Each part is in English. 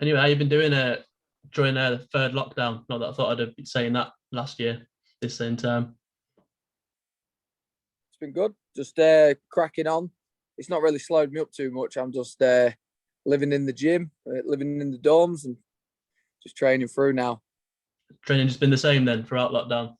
Anyway, how you been doing during the third lockdown? Not that I thought I'd be saying that last year, this same time. It's been good. Just cracking on. It's not really slowed me up too much. I'm just living in the gym, living in the dorms, and just training through now. Training just been the same then throughout lockdown.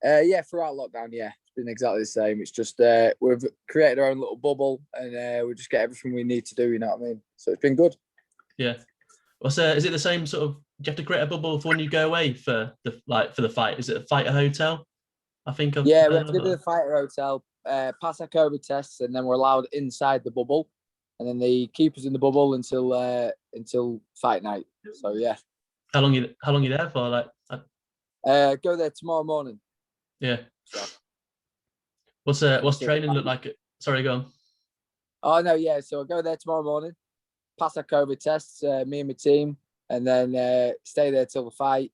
Yeah, throughout lockdown, yeah, it's been exactly the same. It's just we've created our own little bubble, and we just get everything we need to do. You know what I mean? So it's been good. Yeah. Is it the same sort of? Do you have to create a bubble for when you go away for the fight? Is it a fighter hotel? I think I've Yeah, we heard have to go to the fighter hotel, pass our COVID tests, and then we're allowed inside the bubble, and then they keep us in the bubble until fight night. So yeah. How long you there for? Go there tomorrow morning. Yeah. So. What's training look like? Sorry, go on. Oh no, yeah. So I'll go there tomorrow morning, pass our COVID tests, me and my team, and then stay there till the fight,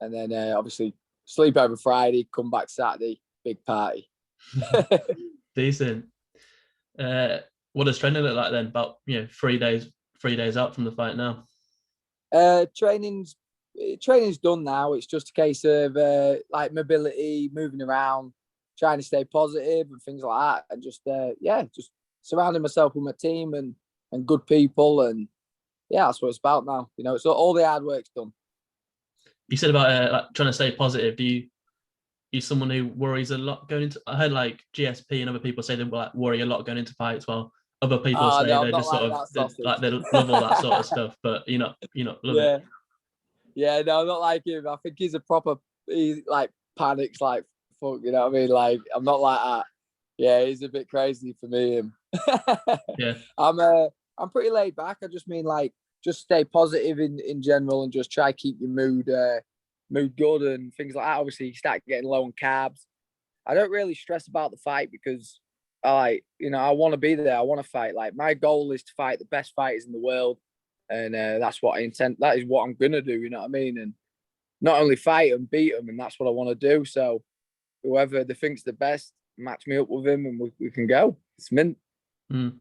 and then obviously sleep over Friday, come back Saturday, big party. Decent. What does training look like then? About 3 days out from the fight now. Training's done now. It's just a case of like mobility, moving around, trying to stay positive and things like that, and just just surrounding myself with my team and good people, and yeah, that's what it's about now. It's all the hard work's done. You said about trying to stay positive. Do you someone who worries a lot going into? I heard like GSP and other people say they worry a lot going into fights. Well, other people say no, they're just like they love all that sort of stuff, but you're not love it. Yeah, no, I'm not like him. I think he like panics like fuck. You know what I mean? Like I'm not like that. Yeah, he's a bit crazy for me. Yeah, I'm pretty laid back. I just mean like just stay positive in general and just try keep your mood good and things like that. Obviously, you start getting low on carbs. I don't really stress about the fight because I want to be there. I want to fight. Like my goal is to fight the best fighters in the world, and that's what I intend. That is what I'm gonna do. You know what I mean? And not only fight and beat them, and that's what I want to do. So whoever they think's the best, match me up with him, and we can go. It's mint. Mm.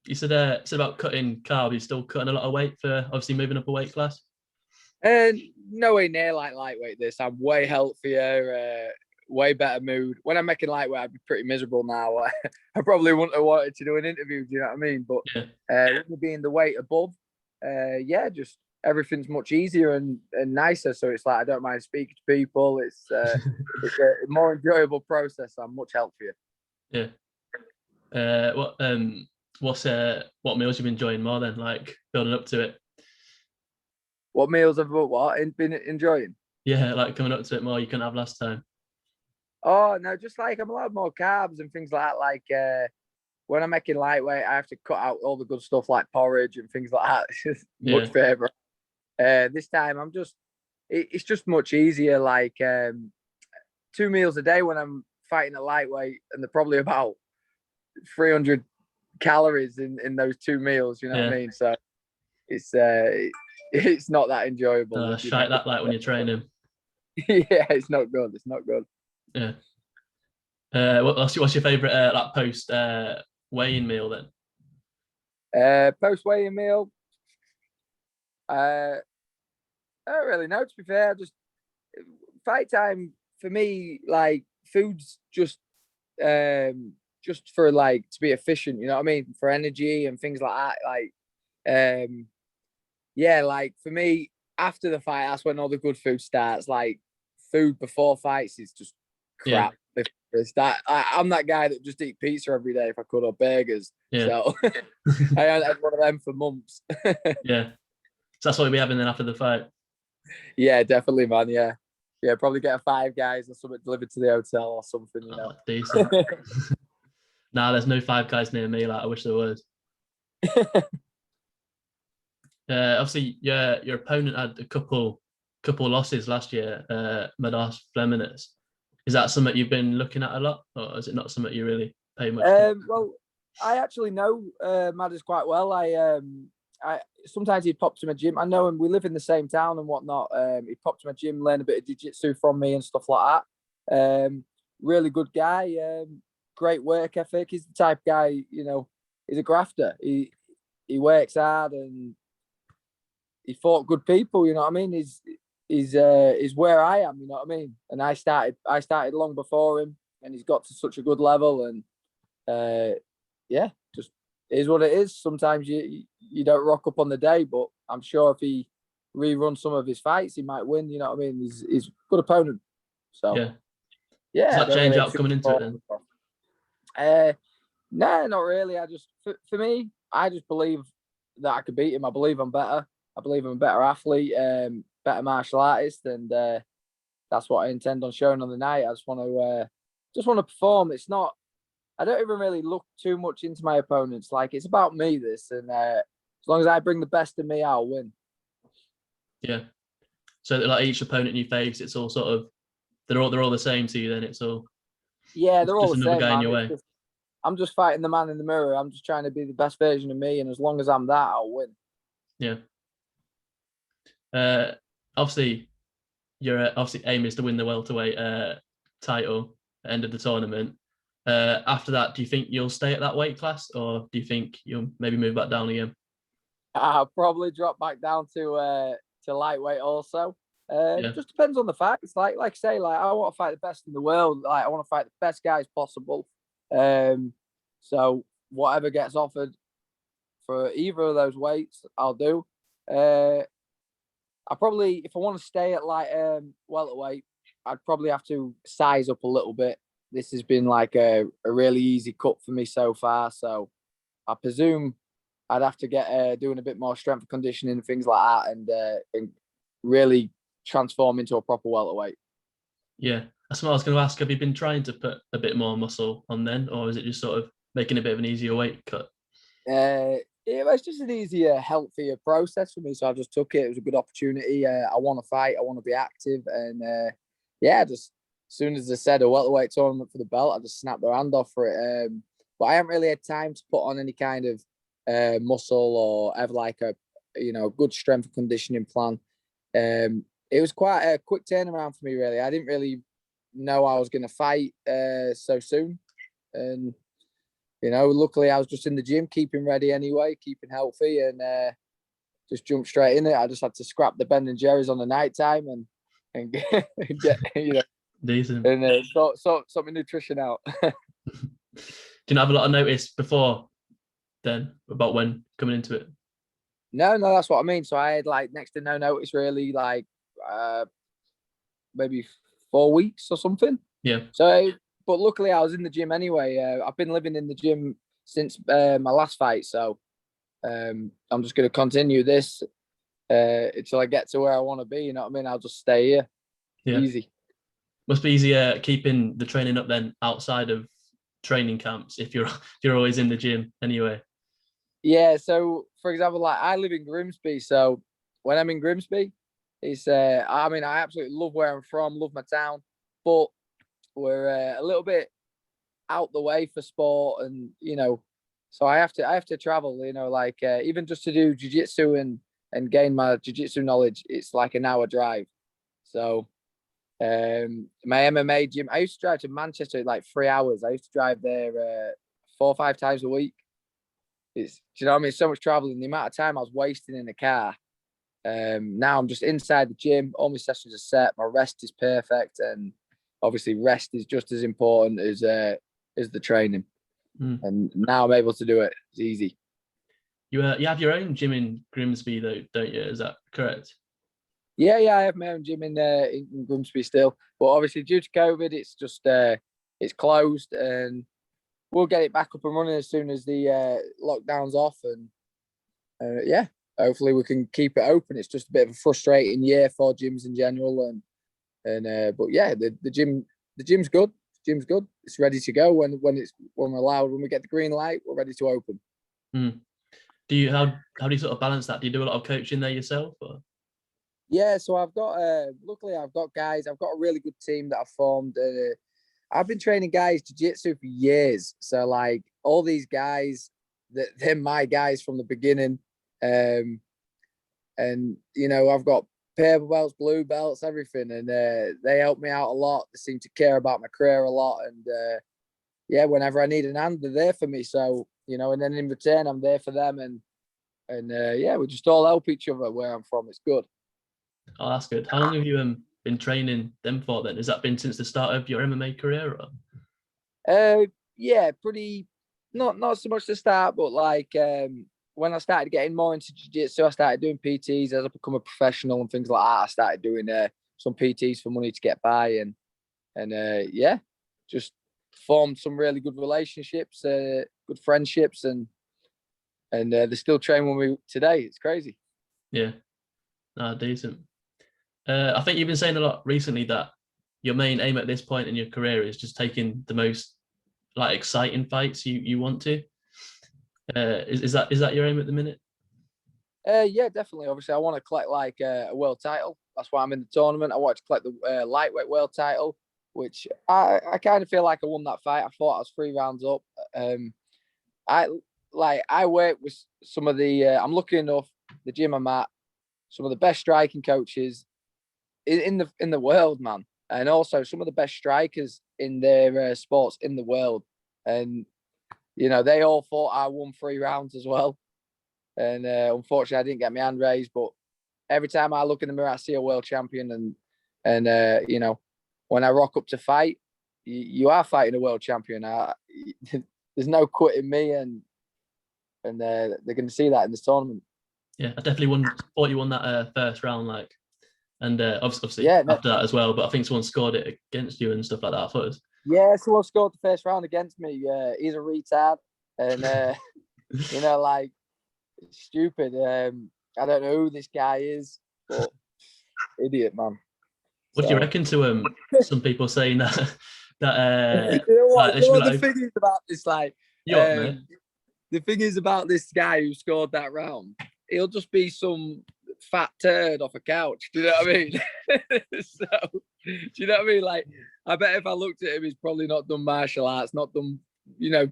You said about cutting carbs. You're still cutting a lot of weight for obviously moving up a weight class. And nowhere near like lightweight. I'm way healthier, way better mood. When I'm making lightweight, I'd be pretty miserable now. I probably wouldn't have wanted to do an interview. Do you know what I mean? But with me being the weight above, just everything's much easier and nicer. So it's like I don't mind speaking to people. It's a more enjoyable process. I'm much healthier. Yeah. What meals you've been enjoying more than like building up to it? What meals have been enjoying? Yeah, like coming up to it more you couldn't have last time. Oh no, just like I'm allowed more carbs and things like that. Like when I'm making lightweight, I have to cut out all the good stuff like porridge and things like that. It's just much favourite. This time it's just much easier. Like 2 meals a day when I'm fighting at lightweight, and they're probably about 300 calories in those 2 meals. You know what I mean? So it's not that enjoyable. Shite that like when you're training. Yeah, it's not good. It's not good. Yeah. What's your favourite like post weigh-in meal then? Post weigh-in meal. I don't really know, to be fair. Just fight time for me, like food's just for like to be efficient, you know what I mean? For energy and things like that. Like like for me, after the fight, that's when all the good food starts. Like food before fights is just crap. Yeah. I'm that guy that just eat pizza every day if I could, or burgers. Yeah. So I had one of them for months. Yeah. So that's what we'll be having then after the fight. Yeah, definitely, man. Yeah, probably get a Five Guys or something delivered to the hotel or something. Decent. Nah, there's no Five Guys near me. Like I wish there was. Obviously, your opponent had a couple losses last year. Madars Fleminas. Is that something you've been looking at a lot, or is it not something you really pay much? Well, I actually know Madars quite well. I sometimes he'd pop to my gym. I know him. We live in the same town and whatnot. He'd pop to my gym, learn a bit of jiu-jitsu from me and stuff like that. Really good guy. Great work ethic. He's the type of guy, he's a grafter. He works hard and he fought good people. You know what I mean? He's where I am. You know what I mean? And I started long before him, and he's got to such a good level. And yeah, just is what it is. Sometimes you don't rock up on the day, but I'm sure if he reruns some of his fights, he might win. You know what I mean? He's a good opponent. So Yeah. yeah. Does that change out coming into it then? No, not really. I just for me, I just believe that I could beat him. I believe I'm better. I believe I'm a better athlete, better martial artist, and that's what I intend on showing on the night. I just want to perform. It's not. I don't even really look too much into my opponents. Like it's about me. This, and as long as I bring the best of me, I'll win. Yeah. So like each opponent you face, it's all sort of they're all the same to you. Then it's all they're all just the another same, guy in man. your way. I'm just fighting the man in the mirror. I'm just trying to be the best version of me, and as long as I'm that, I'll win. Yeah. Obviously, your aim is to win the welterweight title at the end of the tournament. After that, do you think you'll stay at that weight class, or do you think you'll maybe move back down again? I'll probably drop back down to lightweight also. Yeah. Just depends on the fights. Like I say, like I want to fight the best in the world. Like I want to fight the best guys possible. So whatever gets offered for either of those weights, I'll do. I probably, if I want to stay at welterweight, I'd probably have to size up a little bit. This has been like a really easy cut for me so far. So I presume I'd have to get doing a bit more strength and conditioning and things like that, and really transform into a proper welterweight. Yeah, that's what I was going to ask. Have you been trying to put a bit more muscle on then, or is it just sort of making a bit of an easier weight cut? It was just an easier, healthier process for me, so I just took it. It was a good opportunity. I want to fight. I want to be active, and yeah, just as soon as they said a welterweight tournament for the belt, I just snapped their hand off for it. But I haven't really had time to put on any kind of muscle or have like a good strength and conditioning plan. It was quite a quick turnaround for me, really. I didn't really know I was going to fight so soon, and luckily I was just in the gym, keeping ready anyway, keeping healthy, and just jumped straight in it. I just had to scrap the Ben and Jerry's on the night time and get Decent. and sort my nutrition out. Do you not have a lot of notice before then about when coming into it? No, that's what I mean. So I had like next to no notice, really, like maybe 4 weeks or something. Yeah. So, but luckily I was in the gym anyway. I've been living in the gym since my last fight, so I'm just going to continue this until I get to where I want to be. You know what I mean? I'll just stay here. Yeah. Easy. Must be easier keeping the training up then outside of training camps if you're always in the gym anyway. Yeah. So, for example, like I live in Grimsby, so when I'm in Grimsby, it's I mean, I absolutely love where I'm from, love my town, but we're a little bit out the way for sport, and so I have to travel. Like even just to do jiu-jitsu and gain my jiu-jitsu knowledge, it's like an hour drive. So my MMA gym, I used to drive to Manchester like 3 hours. I used to drive there 4 or 5 times a week. Do you know what I mean? So much traveling, the amount of time I was wasting in the car. Now I'm just inside the gym. All my sessions are set. My rest is perfect, and obviously rest is just as important as the training. And now I'm able to do it. It's easy. You have your own gym in Grimsby though, don't you? Is that correct? Yeah, I have my own gym in Grimsby still, but obviously due to COVID, it's just it's closed, and we'll get it back up and running as soon as the lockdown's off, and yeah, hopefully we can keep it open. It's just a bit of a frustrating year for gyms in general, and but yeah, the gym's good. Gym's good. It's ready to go when we're allowed. When we get the green light, we're ready to open. How do you sort of balance that? Do you do a lot of coaching there yourself? Or? Yeah, so I've got luckily I've got guys. I've got a really good team that I've formed. I've been training guys jiu-jitsu for years. So like all these guys, they're my guys from the beginning. And I've got purple belts, blue belts, everything, and they help me out a lot. They seem to care about my career a lot, and yeah, whenever I need an hand, they're there for me. So and then in return, I'm there for them, and and yeah, we just all help each other where I'm from. It's good. Oh, that's good. How long have you been training them for then? Has that been since the start of your MMA career? Or? Yeah, pretty. Not so much to start, but like when I started getting more into jiu-jitsu, I started doing PTs as I become a professional and things like that. I started doing some PTs for money to get by, and yeah, just formed some really good relationships, good friendships, and they're still training with me today. It's crazy. Yeah, decent. I think you've been saying a lot recently that your main aim at this point in your career is just taking the most like exciting fights you want to. Is that your aim at the minute? Yeah, definitely. Obviously, I want to collect like a world title. That's why I'm in the tournament. I want to collect the lightweight world title, which I kind of feel like I won that fight. I thought I was 3 rounds up. I work with some of the. I'm lucky enough the gym I'm at, some of the best striking coaches in the world, man, and also some of the best strikers in their sports in the world. And they all thought I won 3 rounds as well. And unfortunately, I didn't get my hand raised. But every time I look in the mirror, I see a world champion, and when I rock up to fight, you are fighting a world champion. There's no quitting me, and they're going to see that in this tournament. Yeah, I definitely thought you won that first round, like, and obviously Yeah, after that as well. But I think someone scored it against you and stuff like that. I thought it was... Yeah, someone scored the first round against me. He's a retard, and like stupid. I don't know who this guy is, but idiot, man. What do you reckon to some people saying that what? like, The thing is about this, like, the thing is about this guy who scored that round, he'll just be some fat turd off a couch. Do you know what I mean? So, do you know what I mean? Like, I bet if I looked at him, he's probably not done martial arts, not done,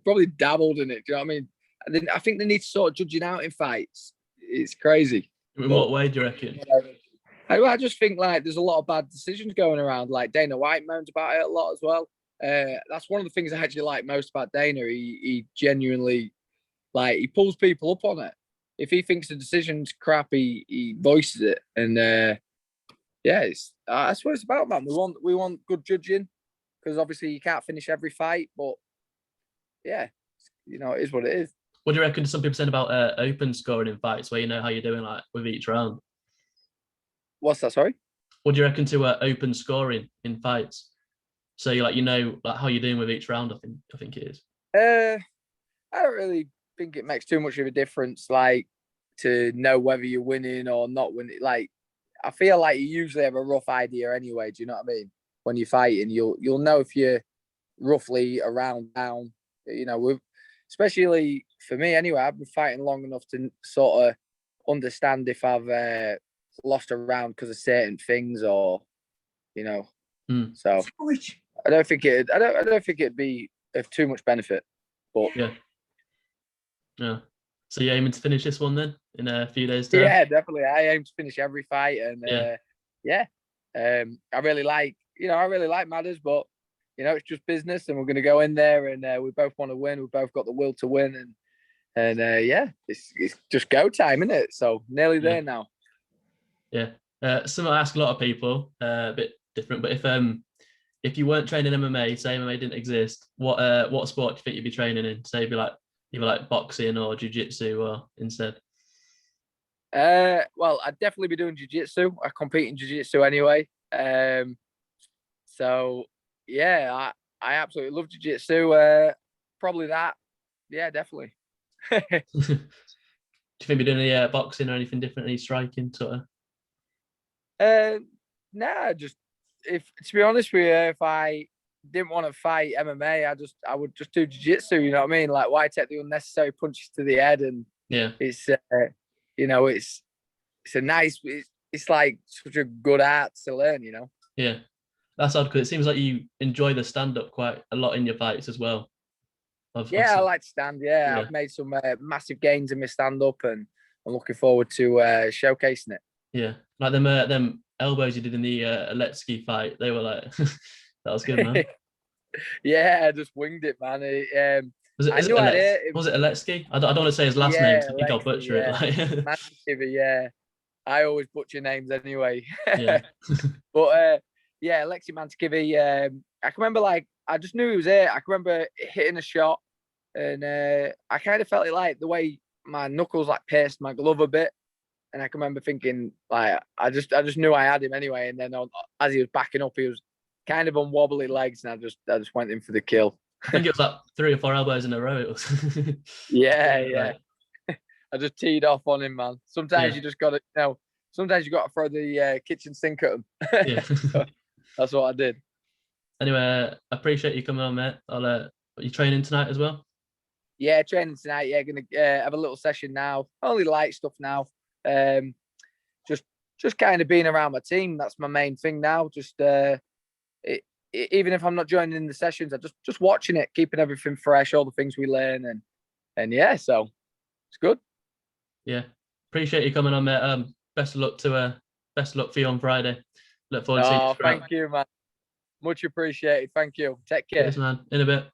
probably dabbled in it. Do you know what I mean? And then I think they need to start judging out in fights. It's crazy. In what way do you reckon? I just think like there's a lot of bad decisions going around. Like Dana White moans about it a lot as well. That's one of the things I actually like most about Dana. He genuinely, like, he pulls people up on it. If he thinks the decision's crap, he voices it. And yeah, that's what it's about, man. We want good judging, because obviously you can't finish every fight, but yeah, it is what it is. What do you reckon some people saying about open scoring in fights, where you know how you're doing like with each round? What's that? Sorry. What do you reckon to open scoring in fights? So you like how you're doing with each round. I think it is. I don't really think it makes too much of a difference, like, to know whether you're winning or not winning. Like, I feel like you usually have a rough idea anyway. Do you know what I mean? When you're fighting, you'll know if you're roughly around down. Especially for me anyway. I've been fighting long enough to sort of understand if I've lost a round because of certain things, or So I don't think it'd be of too much benefit. But yeah. So you're aiming to finish this one then in a few days' time? Yeah, definitely. I aim to finish every fight, and I really like Madars, but it's just business, and we're going to go in there, and we both want to win. We both got the will to win, and it's just go time, isn't it? So nearly there now. Yeah. Something I ask a lot of people, a bit different, but if you weren't training MMA, say MMA didn't exist, what sport do you think you'd be training in? Say, be like either like boxing or jiu-jitsu or instead. Well, I'd definitely be doing jiu-jitsu. I compete in jiu-jitsu anyway. So yeah, I absolutely love jiu-jitsu. Probably that. Yeah, definitely. Do you think you're doing any boxing or anything different, any striking sort of? Nah, just to be honest with you, if I didn't want to fight MMA, I would just do jiu-jitsu. You know what I mean? Like, why take the unnecessary punches to the head? And it's it's a nice. It's like such a good art to learn. Yeah, that's odd because it seems like you enjoy the stand-up quite a lot in your fights as well. I like to stand. Yeah, I've made some massive gains in my stand-up, and I'm looking forward to showcasing it. Yeah, like them elbows you did in the Aletsky fight, they were like that was good, man. Yeah, I just winged it, man. Was it? I Is it knew I'd hit Was him. it Alexei? I don't want to say his last name Yeah, 'cause I think I'll Lexi, butcher it. yeah. Like, Mankivi, yeah. I always butcher names anyway. yeah, But yeah, Lexi Mankivi. I can remember like I just knew he was there. I can remember hitting a shot, and I kind of felt it like the way my knuckles like pierced my glove a bit, and I can remember thinking like I just knew I had him anyway. And then as he was backing up, he was kind of on wobbly legs, and I just went in for the kill. I think it was like 3 or 4 elbows in a row. It was. Yeah, Yeah, yeah. like, I just teed off on him, man. Sometimes yeah, you just got to, sometimes you got to throw the kitchen sink at him. yeah. So that's what I did. Anyway, I appreciate you coming on, mate. You training tonight as well? Yeah, training tonight. Yeah, gonna have a little session now. Only light stuff now. Um, just kind of being around my team. That's my main thing now. Just even if I'm not joining in the sessions, I just watching it, keeping everything fresh, all the things we learn, and yeah, so it's good. Yeah, appreciate you coming on, mate. Best of luck for you on Friday. Look forward to seeing you Oh, throughout. thank you, man. Much appreciated. Thank you. Take care. Cheers, man. In a bit.